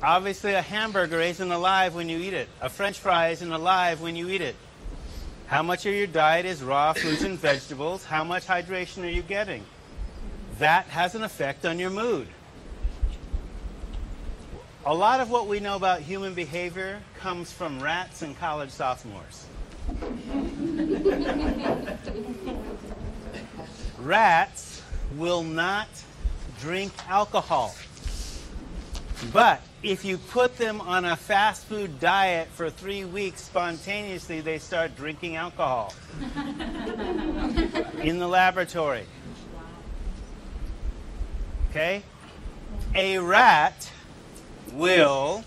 Obviously, a hamburger isn't alive when you eat it. A French fry isn't alive when you eat it. How much of your diet is raw fruits and vegetables? How much hydration are you getting? That has an effect on your mood. A lot of what we know about human behavior comes from rats and college sophomores. Rats will not drink alcohol. But if you put them on a fast food diet for 3 weeks, spontaneously they start drinking alcohol in the laboratory. Okay? A rat will,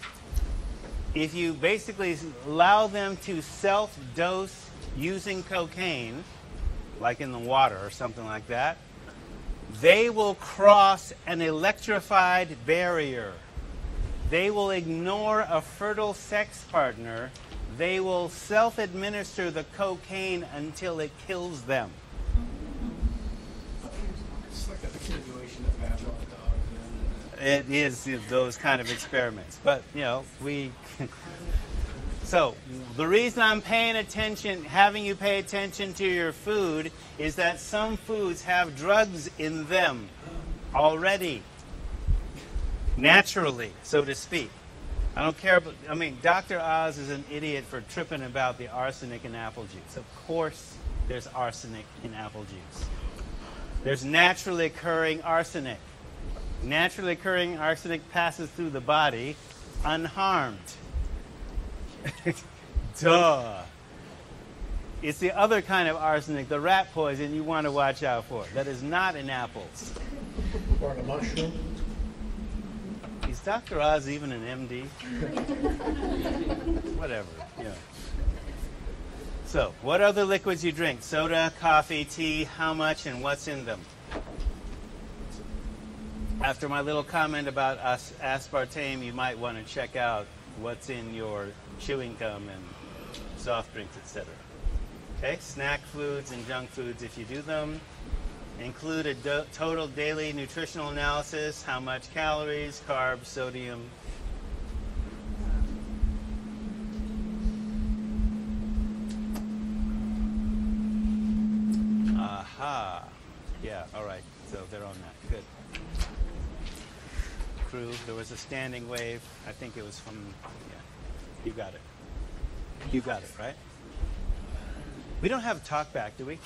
if you basically allow them to self-dose using cocaine, like in the water or something like that, they will cross an electrified barrier. They will ignore a fertile sex partner. They will self-administer the cocaine until it kills them. It's like a continuation of Pavlov dogs. It is those kind of experiments. But, you know, So, the reason I'm paying attention, having you pay attention to your food, is that some foods have drugs in them already. Naturally, so to speak. I don't care, but I mean, Dr. Oz is an idiot for tripping about the arsenic in apple juice. Of course, there's arsenic in apple juice. There's naturally occurring arsenic. Naturally occurring arsenic passes through the body unharmed. Duh. It's the other kind of arsenic, the rat poison, you want to watch out for. That is not in apples. Or a mushroom. Is Dr. Oz even an MD? Whatever, you know. So, what other liquids you drink? Soda, coffee, tea, how much, and what's in them? After my little comment about aspartame, you might want to check out what's in your chewing gum and soft drinks, etc. Okay, snack foods and junk foods, if you do them. Include a total daily nutritional analysis, how much calories, carbs, sodium. Aha. Yeah, all right, so they're on that. Good. Crew, there was a standing wave. I think it was from, yeah, you got it. You got it, right? We don't have talk back, do we?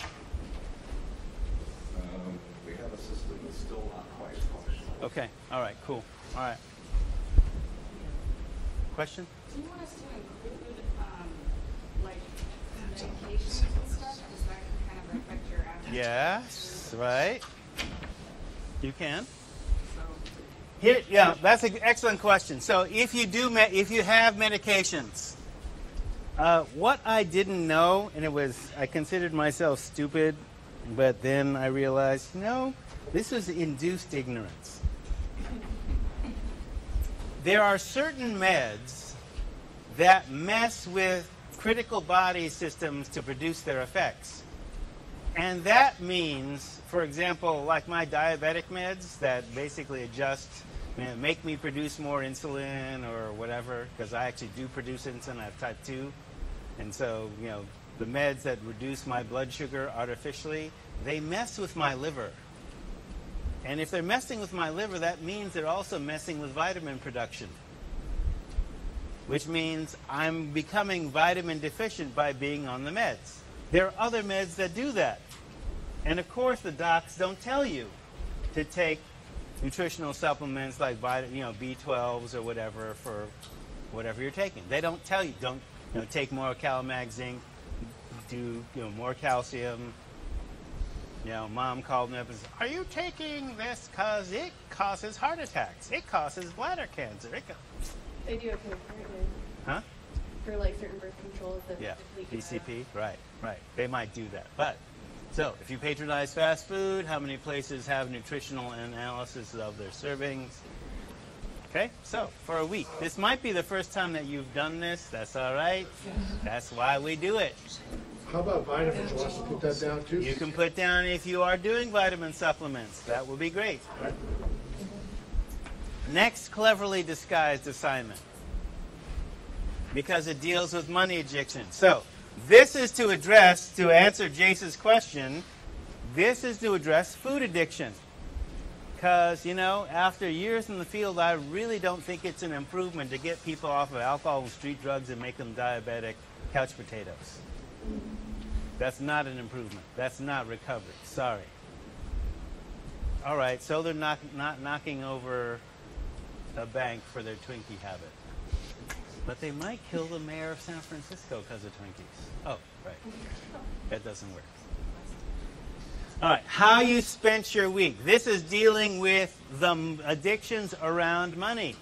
We have a system that's still not quite functional. Okay, all right, cool. All right. Question? Do you want us to include, like, medications and stuff? Because that can kind of affect your appetite. Yes, right. You can. Here, yeah, that's an excellent question. So if you have medications, what I didn't know, and I considered myself stupid, but then I realized, no, this was induced ignorance. There are certain meds that mess with critical body systems to produce their effects. And that means, for example, like my diabetic meds that basically adjust, make me produce more insulin or whatever, because I actually do produce insulin. I have type 2. And so, you know, the meds that reduce my blood sugar artificially, they mess with my liver. And if they're messing with my liver, that means they're also messing with vitamin production, which means I'm becoming vitamin deficient by being on the meds. There are other meds that do that. And of course, the docs don't tell you to take nutritional supplements like B12s or whatever for whatever you're taking. They don't tell you, don't take more CalMag zinc, do more calcium. Mom called me up and said, "Are you taking this because it causes heart attacks? It causes bladder cancer." They do it for pregnant. Huh? For like certain birth controls that PCP, right. They might do that. But so if you patronize fast food, how many places have nutritional analysis of their servings? Okay, so for a week. This might be the first time that you've done this. That's all right. That's why we do it. How about vitamins? You want us to put that down too? You can put down if you are doing vitamin supplements. That would be great. Next cleverly disguised assignment, because it deals with money addiction. So this is to answer Jace's question, this is to address food addiction. Because, after years in the field, I really don't think it's an improvement to get people off of alcohol and street drugs and make them diabetic couch potatoes. That's not an improvement. That's not recovery. Sorry. All right, so they're not knocking over a bank for their Twinkie habit. But they might kill the mayor of San Francisco because of Twinkies. Oh, right. That doesn't work. All right, how you spent your week. This is dealing with the addictions around money.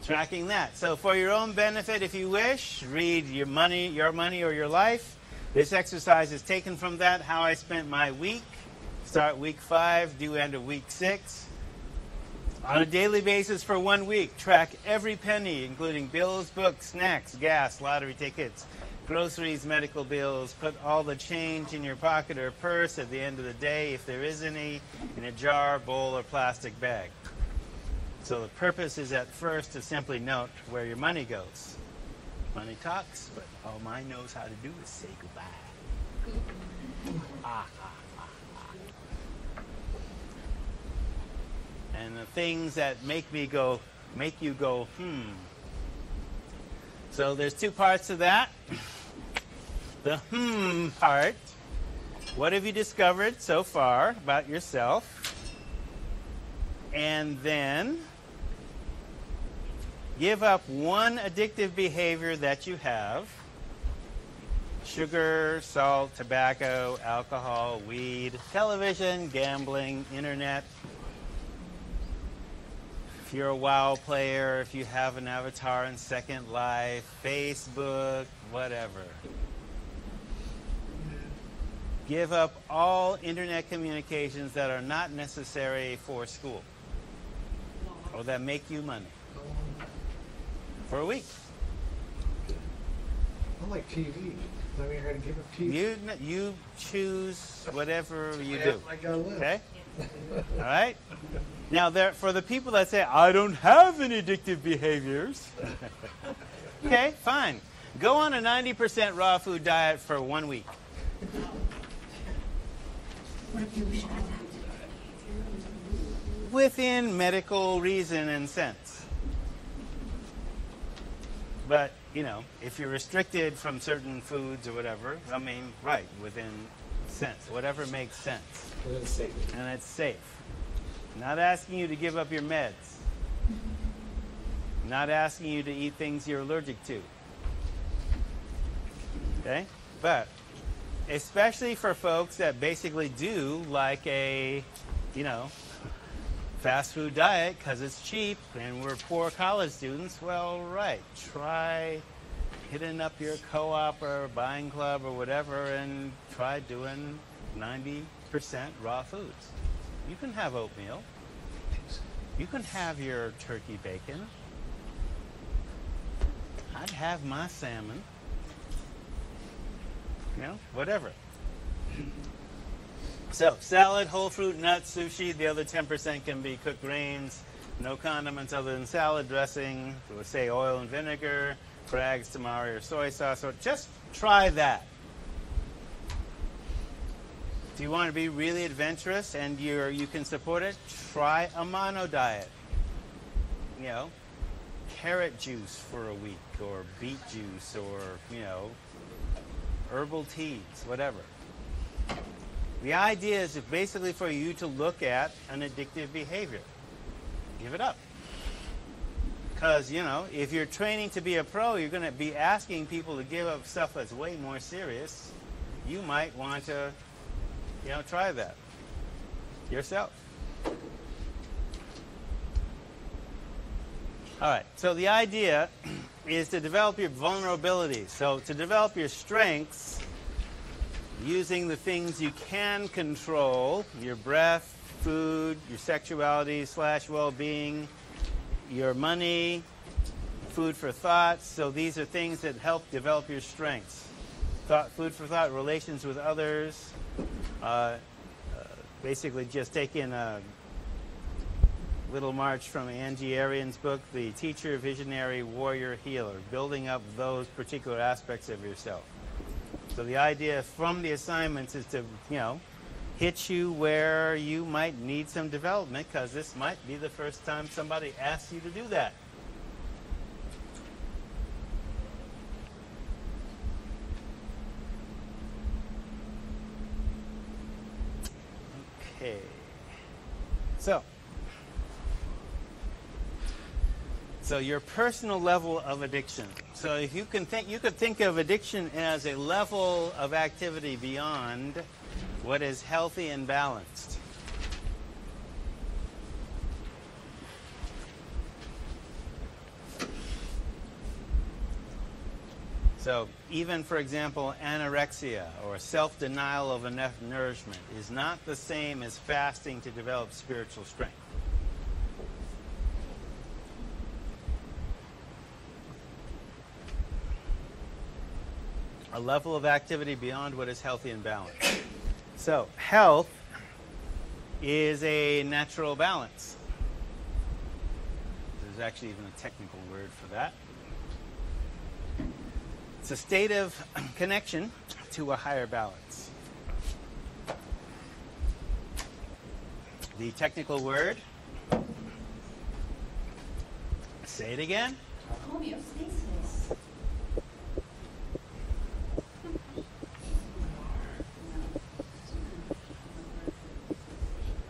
Tracking that. So for your own benefit, if you wish, read Your Money or Your Life. This exercise is taken from that, How I Spent My Week. Start week 5, do end of week 6. On a daily basis for 1 week, track every penny, including bills, books, snacks, gas, lottery tickets, groceries, medical bills. Put all the change in your pocket or purse at the end of the day, if there is any, in a jar, bowl, or plastic bag. So the purpose is at first to simply note where your money goes. Money talks, but all mine knows how to do is say goodbye. And the things that make you go, So there's 2 parts to that. The part. What have you discovered so far about yourself? And then give up one addictive behavior that you have. Sugar, salt, tobacco, alcohol, weed, television, gambling, internet. If you're a WoW player, if you have an avatar in Second Life, Facebook, whatever. Give up all internet communications that are not necessary for school or that make you money for a week. I like TV. I mean, I got to give up TV. You choose whatever you do. I got to live. Okay? All right? Now, for the people that say, I don't have any addictive behaviors. Okay, fine. Go on a 90% raw food diet for 1 week. Within medical reason and sense. But, if you're restricted from certain foods or whatever, right, within sense. Whatever makes sense. And it's safe. And it's safe. Not asking you to give up your meds. Not asking you to eat things you're allergic to. Okay? But especially for folks that basically do like a, fast food diet because it's cheap and we're poor college students, well, right. Try hitting up your co-op or buying club or whatever and try doing 90% raw foods. You can have oatmeal. You can have your turkey bacon. I'd have my salmon. Whatever. So, salad, whole fruit, nuts, sushi. The other 10% can be cooked grains. No condiments other than salad dressing. We'll say oil and vinegar, Bragg's tamari or soy sauce. So just try that. If you want to be really adventurous and you can support it, try a mono diet. Carrot juice for a week, or beet juice, or, herbal teas, whatever. The idea is basically for you to look at an addictive behavior. Give it up. Because, if you're training to be a pro, you're going to be asking people to give up stuff that's way more serious. You might want to try that yourself. All right, so the idea is to develop your vulnerabilities. So to develop your strengths, using the things you can control, your breath, food, your sexuality / well-being, your money, food for thought. So these are things that help develop your strengths. Food for thought, relations with others, basically just take in little march from Angie Arian's book, The Teacher, Visionary, Warrior, Healer, building up those particular aspects of yourself. So the idea from the assignments is to, hit you where you might need some development, because this might be the first time somebody asks you to do that. Okay. So your personal level of addiction. So if you could think of addiction as a level of activity beyond what is healthy and balanced. So even, for example, anorexia or self-denial of enough nourishment is not the same as fasting to develop spiritual strength. A level of activity beyond what is healthy and balanced. So health is a natural balance. There's actually even a technical word for that. It's a state of connection to a higher balance. The technical word, say it again. Homeostasis.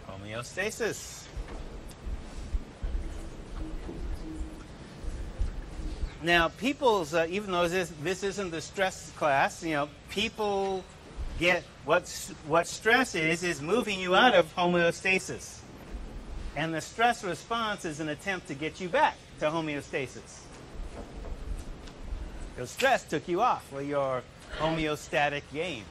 Homeostasis. Now, people's, even though this isn't the stress class, people get what stress is moving you out of homeostasis. And the stress response is an attempt to get you back to homeostasis. Because stress took you off of your homeostatic game.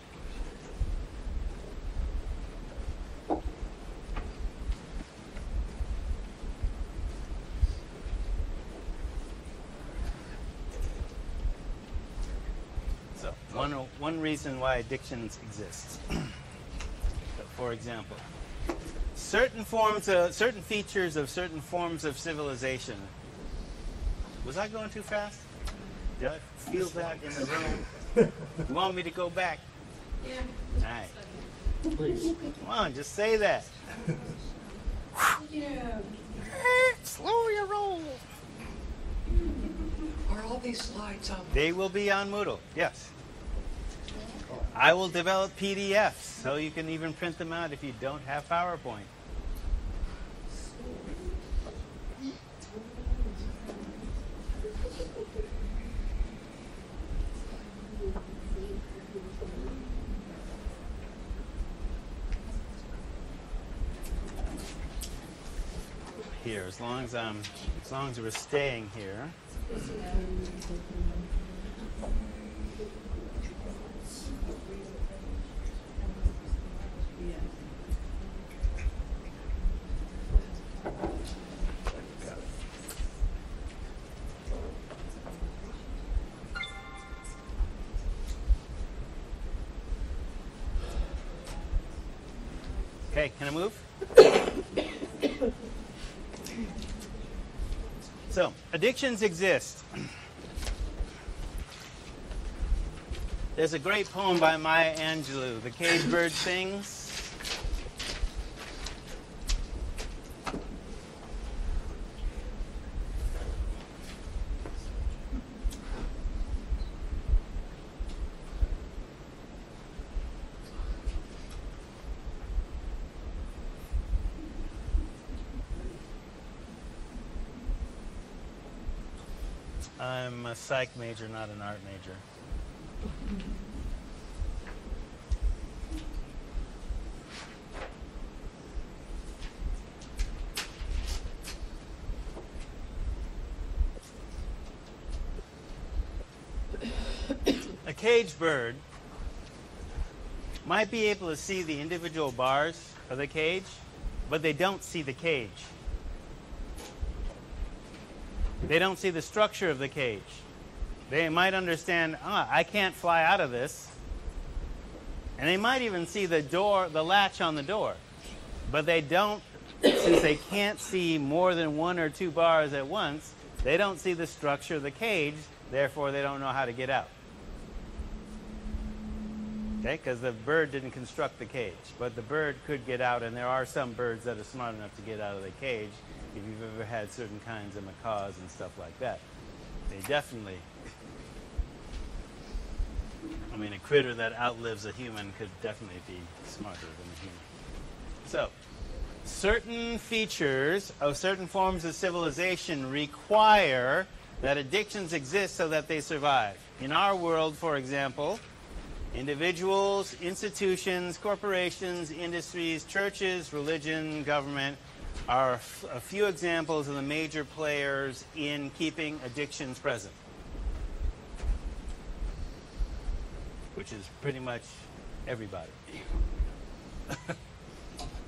One reason why addictions exist. For example, certain features of certain forms of civilization. Was I going too fast? Did I feel that in the room? You want me to go back? Yeah. All right. Please. Come on, just say that. Yeah. Slow your roll. Are all these slides on? They will be on Moodle, yes. I will develop PDFs so you can even print them out if you don't have PowerPoint. Here, as long as we're staying here. Okay, can I move? So, addictions exist. There's a great poem by Maya Angelou, The Cage Bird Sings. I'm a psych major, not an art major. A cage bird might be able to see the individual bars of the cage, but they don't see the cage. They don't see the structure of the cage. They might understand, I can't fly out of this. And they might even see the door, the latch on the door. But they don't since they can't see more than 1 or 2 bars at once, they don't see the structure of the cage, therefore they don't know how to get out. Okay, because the bird didn't construct the cage, but the bird could get out, and there are some birds that are smart enough to get out of the cage if you've ever had certain kinds of macaws and stuff like that. They definitely, I mean, a critter that outlives a human could definitely be smarter than a human. So, certain features of certain forms of civilization require that addictions exist so that they survive. In our world, for example, individuals, institutions, corporations, industries, churches, religion, government are a few examples of the major players in keeping addictions present, which is pretty much everybody.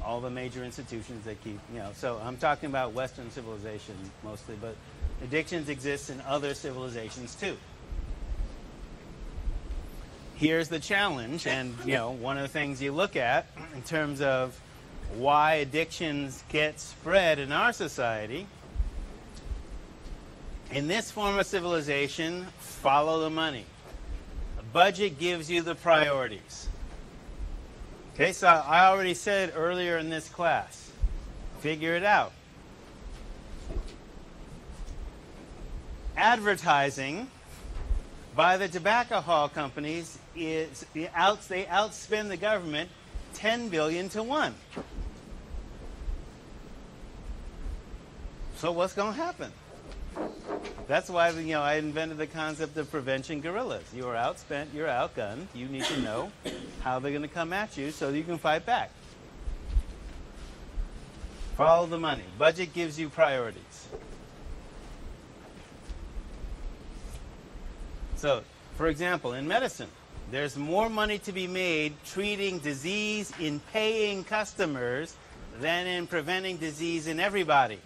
All the major institutions that keep, so I'm talking about Western civilization mostly, but addictions exist in other civilizations too. Here's the challenge, and one of the things you look at in terms of why addictions get spread in our society. In this form of civilization, follow the money. A budget gives you the priorities. Okay, so I already said earlier in this class, figure it out. Advertising by the tobacco hall companies they outspend the government 10 billion to 1. So what's going to happen? That's why I invented the concept of prevention guerrillas. You are outspent, you're outgunned. You need to know how they're going to come at you so that you can fight back. Follow the money. Budget gives you priorities. So, for example, in medicine, there's more money to be made treating disease in paying customers than in preventing disease in everybody.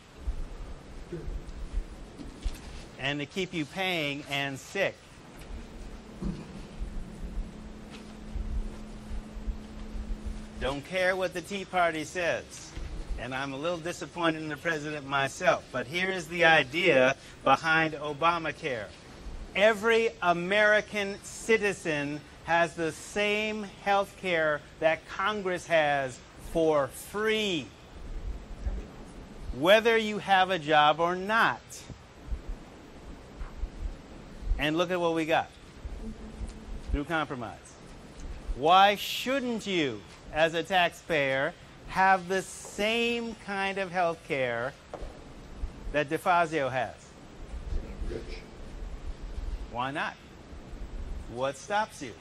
And to keep you paying and sick. Don't care what the Tea Party says. And I'm a little disappointed in the president myself. But here is the idea behind Obamacare. Every American citizen has the same health care that Congress has for free, whether you have a job or not. And look at what we got through compromise. Why shouldn't you, as a taxpayer, have the same kind of health care that DeFazio has? Why not? What stops you?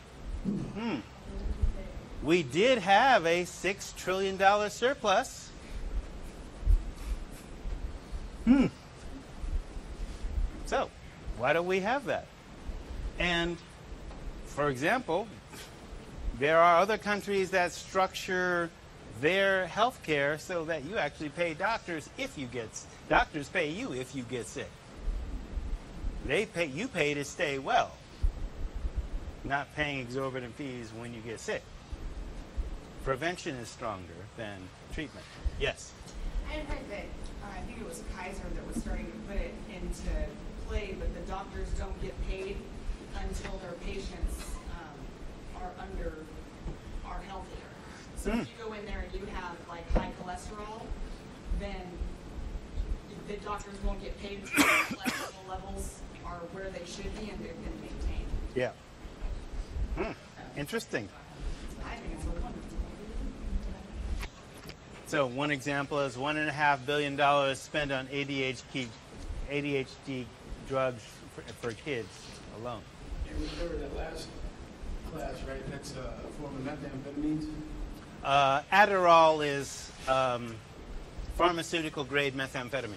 We did have a $6 trillion surplus. So, why don't we have that? And, for example, there are other countries that structure their health care so that you actually pay doctors if you get, doctors pay you if you get sick. You pay to stay well, not paying exorbitant fees when you get sick. Prevention is stronger than treatment. Yes? I had heard that, I think it was Kaiser that was starting to put it into play, but the doctors don't get paid until their patients are healthier. So if you go in there and you have like high cholesterol, then the doctors won't get paid until the cholesterol levels are where they should be and they've been maintained. Yeah. Interesting. I think it's a wonderful. So one example is $1.5 billion spent on ADHD drugs for kids alone. Yeah, we covered that last class, right? That's a form of methamphetamines. Adderall is pharmaceutical grade methamphetamine.